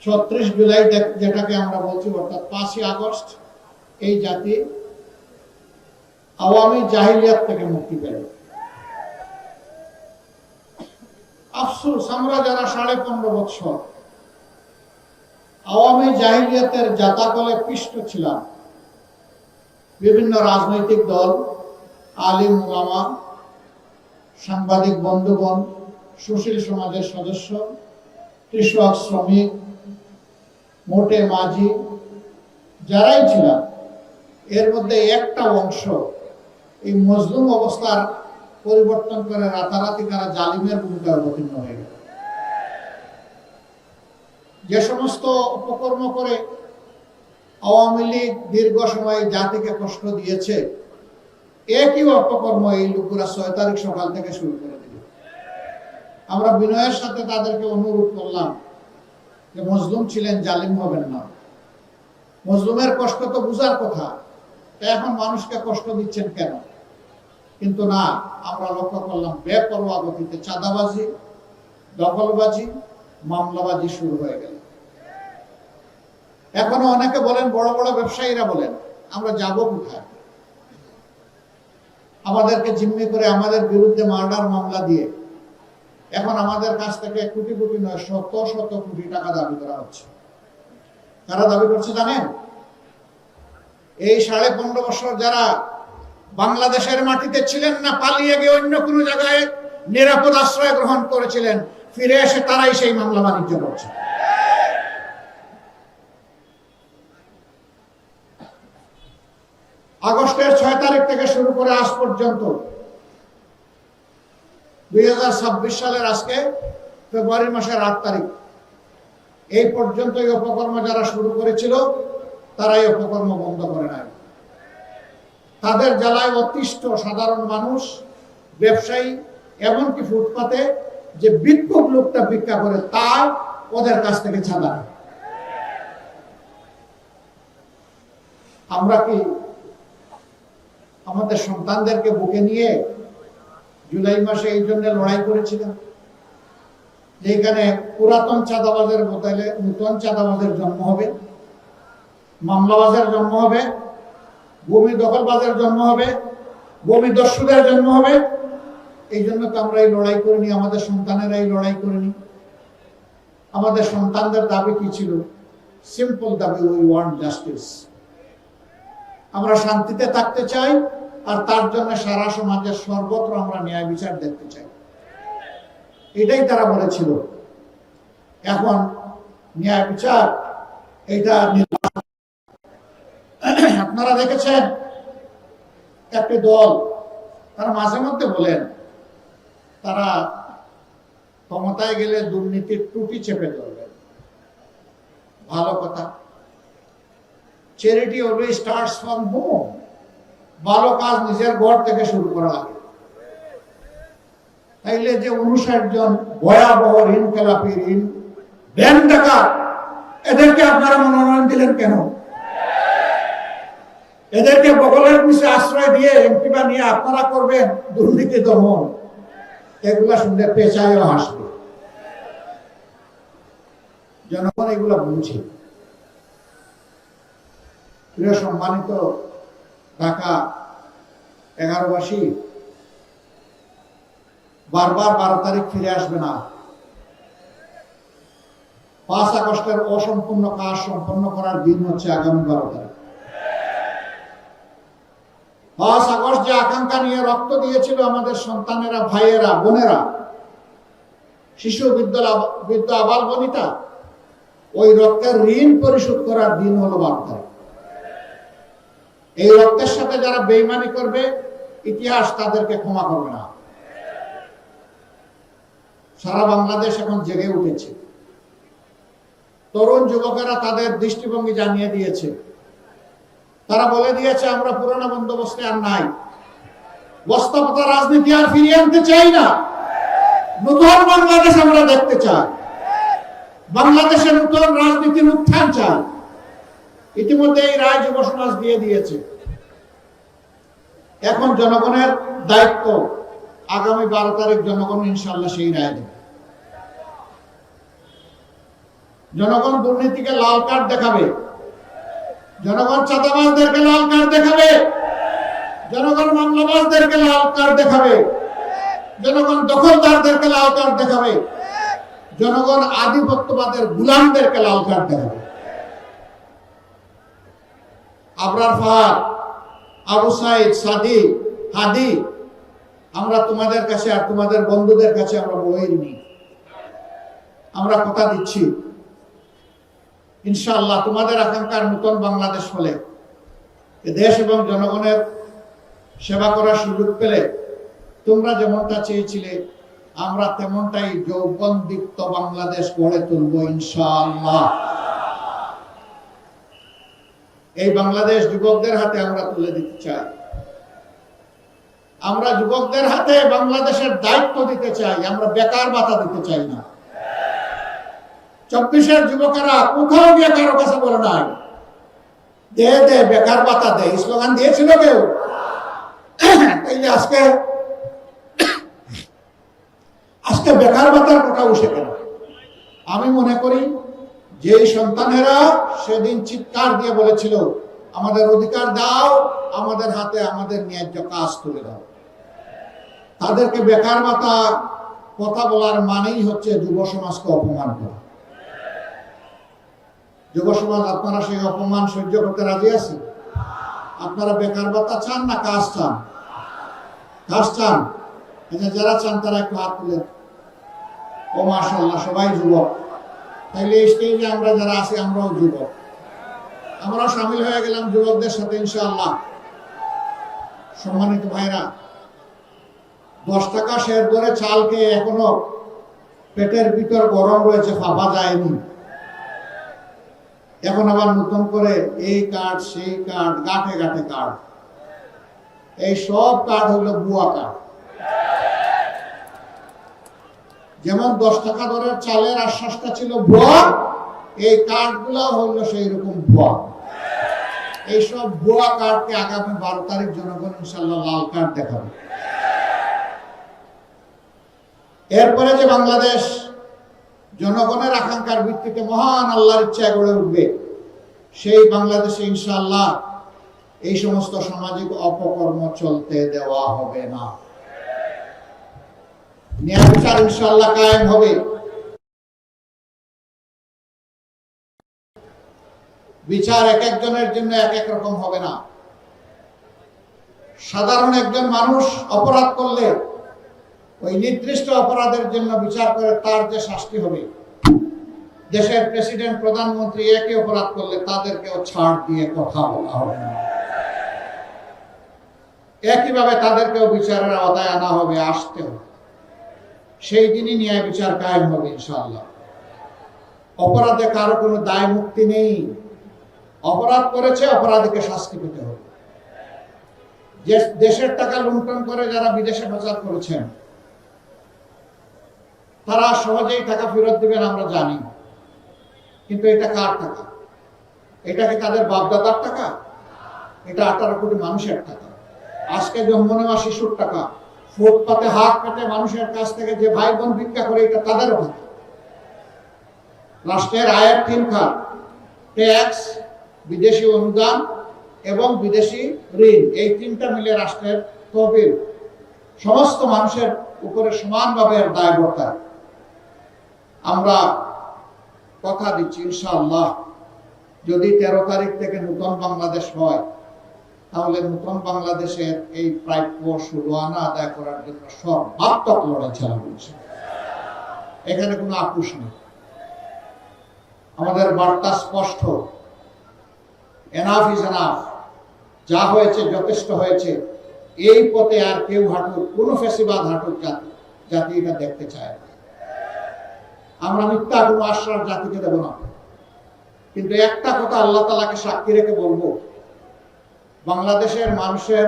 36 জুলাই যেটাকে আমরা বলছি, অর্থাৎ 5ই আগস্ট, এই জাতি আওয়ামী জাহিলিয়াত থেকে মুক্তি পেল। আফসোস, আমরা যারা 15.5 বছর আওয়ামী জাহিলিয়াতের জাতাকলে পিষ্ট ছিলাম, বিভিন্ন রাজনৈতিক দল, আলিম ওলামা, সাংবাদিক বন্ধুগণ, সুশীল সমাজের সদস্য, কৃষক, শ্রমিক, মোটে মাঝি, যারাই ছিলাম, এর মধ্যে একটা অংশ এই মজলুম অবস্থার পরিবর্তন করে রাতারাতি তারা জালিমের ভূমিকায় অবতীর্ণ হয়ে গেল। যে সমস্ত উপকর্ম করে আওয়ামী লীগ দীর্ঘ সময় জাতিকে কষ্ট দিয়েছে, একই অপকর্ম এই লোকেরা 6 তারিখ সকাল থেকে শুরু করে দিল। আমরা বিনয়ের সাথে তাদেরকে অনুরোধ করলাম যে মজলুম ছিলেন, জালিম হবেন না। মজলুমের কষ্ট তো বুঝার কথা, এখন মানুষকে কষ্ট দিচ্ছেন কেন? কিন্তু না, আমরা লক্ষ্য করলাম বেপরোয়া গতিতে চাঁদাবাজি, দখলবাজি, মামলাবাজি শুরু হয়ে গেল। এখনো অনেকে বলেন, বড় বড় ব্যবসায়ীরা বলেন, আমরা যাব কোথায়? আমাদেরকে জিম্মি করে আমাদের বিরুদ্ধে মার্ডার মামলা দিয়ে এখন আমাদের কাছ থেকে কোটি কোটি নয়, শত শত কোটি টাকা দাবি করা হচ্ছে। কারা দাবি করছে জানেন? এই 15.5 বছর যারা বাংলাদেশের মাটিতে ছিলেন না, পালিয়ে গিয়ে অন্য কোনো জায়গায় নিরাপদ আশ্রয় গ্রহণ করেছিলেন, ফিরে এসে তারাই সেই মামলা বাণিজ্য করছে। আগস্টের 6 তারিখ থেকে শুরু করে আজ পর্যন্ত 2026 সালের আজকে ফেব্রুয়ারি মাসের 8 তারিখ, এই পর্যন্ত এই অপকর্ম যারা শুরু করেছিল তারা এই অপকর্ম বন্ধ করে নাই। তাদের জ্বালায় অতিষ্ঠ সাধারণ মানুষ, ব্যবসায়ী, এমনকি ফুটপাতে যে বিক্ষোভ লোকটা ভিক্ষা করে তার ওদের কাছ থেকে চাঁদা। আমরা কি আমাদের সন্তানদেরকে বুকে নিয়ে জুলাই মাসে এই জন্য লড়াই করেছিলাম যেখানে পুরাতন চাঁদাবাজের বদলে নতুন চাঁদাবাজের জন্ম হবে, মামলাবাজের জন্ম হবে, ভূমি দখলবাজের জন্ম হবে, ভূমি দস্যুদের জন্ম হবে? এই জন্য তো আমরা এই লড়াই করিনি, আমাদের সন্তানেরা এই লড়াই করেনি। আমাদের সন্তানদের দাবি কি ছিল? সিম্পল দাবি, উই ওয়ান্ট জাস্টিস। আমরা শান্তিতে থাকতে চাই, আর তার জন্য সারা সমাজের সর্বত্র আমরা ন্যায় বিচার দেখতে চাই, এটাই তারা বলেছিল। এখন ন্যায় বিচার এটা আপনারা দেখেছেন একটি দল, তারা মাঝে মধ্যে বলেন তারা ক্ষমতায় গেলে দুর্নীতির টুটি চেপে ধরবেন। ভালো কথা, charity always starts from home. ভালো কাজ নিজের ঘর থেকে শুরু করা লাগে। তাইলে যে 59 জন ভয়াবহ ঋণ খেলাপি, ঋণ ব্যাংক ডাকাত, এদেরকে আপনারা মনোনয়ন দিলেন কেন? এদেরকে বগলের পিছে আশ্রয় দিয়ে এমপি বানিয়ে আপনারা করবেন দুর্নীতি দমন। এগুলা শুনলে পেঁচায়ও হাসবে। জনগণ এগুলা বুঝে। প্রিয় সম্মানিত ঢাকা 11বাসী, বারবার 12 তারিখ ফিরে আসবে না। 5 আগস্টের অসম্পূর্ণ কাজ সম্পন্ন করার দিন হচ্ছে আগামী 12 তারিখ। 5 আগস্ট যে আকাঙ্ক্ষা নিয়ে রক্ত দিয়েছিল আমাদের সন্তানেরা, ভাইয়েরা, বোনেরা, শিশু, বৃদ্ধ, আবাল বনিতা, ওই রক্তের ঋণ পরিশোধ করার দিন হলো 12 তারিখ। এই রক্তের সাথে যারা বেইমানি করবে, ইতিহাস তাদেরকে ক্ষমা করবে না। সারা বাংলাদেশ এখন জেগে উঠেছে। তরুণ যুবকেরা তাদের দৃষ্টিভঙ্গি জানিয়ে দিয়েছে। তারা বলে দিয়েছে আমরা পুরোনো বন্দোবস্তে আর নাই, বস্তাপতা রাজনীতি আর ফিরিয়ে আনতে চাই না। নতুন বাংলাদেশ আমরা দেখতে চাই। বাংলাদেশের নতুন রাজনীতির উত্থান চাই। ইতিমধ্যে এই রায় যুব সমাজ দিয়ে দিয়েছে। এখন জনগণের দায়িত্ব, আগামী 12 তারিখ জনগণ ইনশাআল্লাহ সেই রায় দেবে। জনগণ দুর্নীতিকে লাল কার্ড দেখাবে, জনগণ চাঁদাবাজদেরকে লাল কার্ড দেখাবে, জনগণ মামলাবাজদেরকে লাল কার্ড দেখাবে, জনগণ দখলদারদেরকে লাল কার্ড দেখাবে, জনগণ আধিপত্যবাদের গুলামদেরকে লাল কার্ড দেখাবে। আবরার ফাহাদ, আবু সাইদ, সাদি, হাদি, আমরা তোমাদের কাছে আর তোমাদের বন্ধুদের কাছে আমরা বইনি, আমরা কথা দিচ্ছি ইনশাআল্লাহ তোমাদের আকাঙ্ক্ষার নতুন বাংলাদেশ হলে দেশ এবং জনগণের সেবা করার সুযোগ পেলে তোমরা যেমনটা চেয়েছিলে আমরা তেমনটাই যৌবনদীপ্ত বাংলাদেশ গড়ে তুলব ইনশাআল্লাহ। এই বাংলাদেশ যুবকদের হাতে আমরা তুলে দিতে চাই, আমরা যুবকদের হাতে বাংলাদেশের দায়িত্ব দিতে চাই, আমরা বেকার ভাতা দিতে চাই না। 24-এর যুবকেরা কোথাও গিয়ে কারো কাছে বলে নাই দে দে বেকার ভাতা দে, স্লোগান দিয়েছিল কেউ? তাইলে আজকে বেকার ভাতার কথা উঠে কেন? আমি মনে করি যে সন্তানেরা সেদিন চিৎকার দিয়ে বলেছিল আমাদের অধিকার দাও, আমাদের হাতে আমাদের ন্যায্য কাজ তুলে দাও, তাদেরকে বেকার ভাতা কথা বলার মানেই হচ্ছে যুব সমাজকে অপমান করা। যুব সমাজ আপনারা সেই অপমান সহ্য করতে রাজি আছেন? আপনারা বেকার ভাতা চান না কাজ চান? কাজ চান? যারা চান তারা একটু হাত তুলেন। ও মাশাআল্লাহ, সবাই যুবক। তাইলে এই স্টেজে আমরা যারা আছি আমরাও যুবক, আমরাও সামিল হয়ে গেলাম যুবকদের সাথে ইনশাআল্লাহ। সম্মানিত ভাইরা, 10 টাকা শেয়ার করে চাল খেয়ে এখনো পেটের ভিতর গরম রয়েছে, ফাঁপা যায়নি। এখন আবার নতুন করে এই কার্ড সেই কার্ড, গাঁঠে গাঁঠে কার্ড, এই সব কার্ড হলো ভুয়া কার্ড। যেমন 10 টাকা দরের চালের আশ্বাসটা ছিল ভুয়া, এই কার্ড গুলা হলো সেই রকম ভুয়া। এইসব ভুয়া কার্ডকে আগামী 12 তারিখ জনগণ ইনশাআল্লাহ লাল কার্ড দেখাবে। এরপরে যে বাংলাদেশ জনগণের আকাঙ্ক্ষার ভিত্তিতে মহান আল্লাহর ইচ্ছায় গড়ে উঠবে, সেই বাংলাদেশে ইনশাআল্লাহ এই সমস্ত সামাজিক অপকর্ম চলতে দেওয়া হবে না। ন্যায় বিচার ইনশাআল্লাহ কায়েম হবে। বিচার এক একজনের জন্য এক এক রকম হবে না। সাধারণ একজন মানুষ অপরাধ করলে ওই নির্দিষ্ট অপরাধের জন্য বিচার করে তার যে শাস্তি হবে, দেশের প্রেসিডেন্ট প্রধানমন্ত্রী একই অপরাধ করলে তাদেরকেও ছাড় দিয়ে কথা বলা হবে না। একইভাবে তাদেরকেও বিচারের আওতায় আনা হবে, আসতে হবে। সেই দিনই ন্যায় বিচার কায়েম হবে ইনশাআল্লাহ। অপরাধে কারো কোনো দায় মুক্তি নেই। অপরাধ করেছে, অপরাধীকে শাস্তি পেতে হবে। যে দেশের টাকা লুণ্ঠন করে যারা বিদেশে পাচার করেছেন তারা সহজেই টাকা ফেরত দিবেন আমরা জানি, কিন্তু এটা কার টাকা? এটা কি তাদের বাপদাদার টাকা? এটা 18 কোটি মানুষের টাকা। আজকে জন্মনেওয়া শিশুর টাকা, ফুটপাতে হাত পেতে মানুষের কাছ থেকে যে ভাই বোন ভিক্ষা করে, এটা তাদেরও টাকা। রাষ্ট্রের আয়ের 3 খাত, ট্যাক্স, বিদেশি অনুদান এবং বিদেশি ঋণ, এই 3টা মিলে রাষ্ট্রের তহবিল সমস্ত মানুষের উপরে সমানভাবে দায়বদ্ধতা। আমরা কথা দিচ্ছি ইনশাআল্লাহ যদি 13 তারিখ থেকে নতুন বাংলাদেশ হয়, তাহলে নতুন বাংলাদেশের এই প্রাপ্য 16 আনা আদায় করার জন্য সর্বাত্মক লড়াই চালাবো। এখানে কোনো আপোষ নেই। আমাদের বার্তা স্পষ্ট, এনাফ ইজ এনাফ। যা হয়েছে যথেষ্ট হয়েছে। এই পথে আর কেউ হাঁটুক, কোনো ফেসিবাদ হাঁটুক জাতি এটা দেখতে চায় না। আমরা মিথ্যা কোনো আশ্বাস জাতিকে দেব না। কিন্তু একটা কথা আল্লাহ তাআলাকে সাক্ষী রেখে বলবো, বাংলাদেশের মানুষের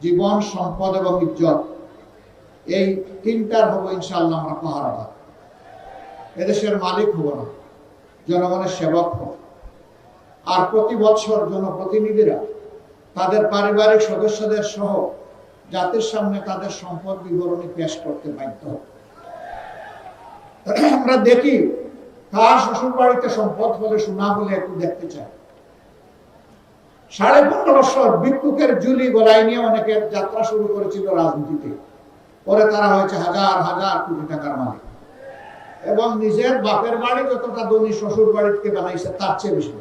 জীবন, সম্পদ এবং ইজ্জত, এই 3টার হবো ইনশাআল্লাহ আমরা পাহারাদার। এদেশের মালিক হব না, জনগণের সেবক হব। আর প্রতি বছর জনপ্রতিনিধিরা তাদের পারিবারিক সদস্যদের সহ জাতির সামনে তাদের সম্পদ বিবরণী পেশ করতে বাধ্য। আমরা দেখি কার শ্বশুর বাড়িতে সম্পদ হলে সোনা হলে একটু দেখতে চায়। 15.5 বছর ভিক্ষুকের ঝুলি গলায় নিয়ে অনেকে যাত্রা শুরু করেছিল রাজনীতিতে, পরে তারা হয়েছে হাজার হাজার কোটি টাকার মালিক, এবং নিজের বাপের বাড়ি যতটা ধনী শ্বশুর বাড়িতে বানাইছে তার চেয়ে বেশি।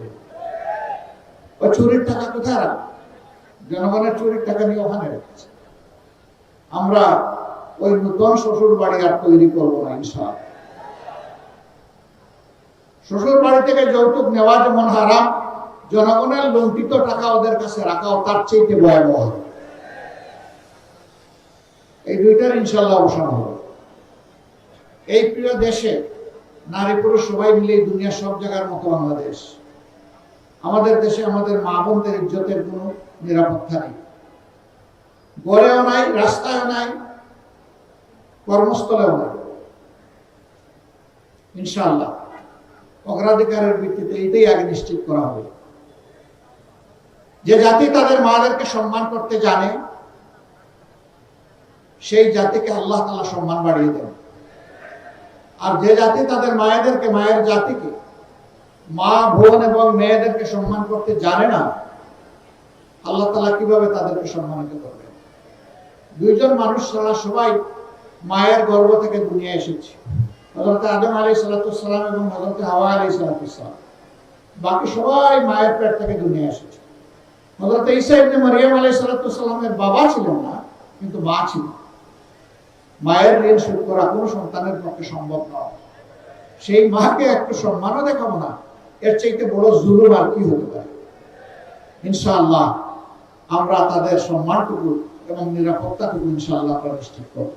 ওই চুরির টাকা কোথায় রাখবে? জনগণের চুরির টাকা নিয়ে ওখানে রেখেছে। আমরা ওই নতুন শ্বশুর বাড়ি আর তৈরি করবো না ইনশাআল্লাহ। শ্বশুর বাড়ি থেকে যৌতুক নেওয়া যেমন হারাম, জনগণের লুণ্ঠিত টাকা ওদের কাছে রাখাও তার চেয়ে ভয়াবহ। এই দুইটার ইনশাআল্লাহ অবসান হবে। এই প্রিয় দেশে নারী পুরুষ সবাই মিলে দুনিয়ার সব জায়গার মতো বাংলাদেশ। আমাদের দেশে আমাদের মা বোনদের ইজ্জতের কোনো নিরাপত্তা নেই, গড়েও নাই, রাস্তায়ও নাই, কর্মস্থলেও নাই। ইনশাআল্লাহ অগ্রাধিকারের ভিত্তিতে এটাই আগে নিশ্চিত করা হবে। যে জাতি তাদের মাদেরকে সম্মান করতে জানে সেই জাতিকে আল্লাহ তাআলা সম্মান বাড়িয়ে দেন। আর যে জাতি তাদের মায়েদেরকে, মায়ের জাতিকে, মা বোন এবং মেয়েদেরকে সম্মান করতে জানে না, আল্লাহ তাআলা কিভাবে তাদেরকে সম্মানিত করবেন? দুইজন মানুষ ছাড়া সবাই মায়ের গর্ভ থেকে দুনিয়া এসেছে, হযরত আদম আলাইহিস সালাম এবং হযরত হাওয়া আলাইহিস সালাম। বাকি সবাই মায়ের পেট থেকে দুনিয়া এসেছে। হযরত ঈসা ইবনে মারইয়াম আলাইহিস সালামের বাবা ছিলেন না, কিন্তু মা ছিল। মায়ের ঋণ শোধ করা কোনো সন্তানের পক্ষে সম্ভব নয়। সেই মাকে একটু সম্মানও দেখাবো না, এর চাইতে বড় জুলুম আর কি হতে পারে? ইনশাআল্লাহ আমরা তাদের সম্মানটুকু এবং নিরাপত্তাটুকু ইনশাআল্লাহ প্রতিষ্ঠিত করব।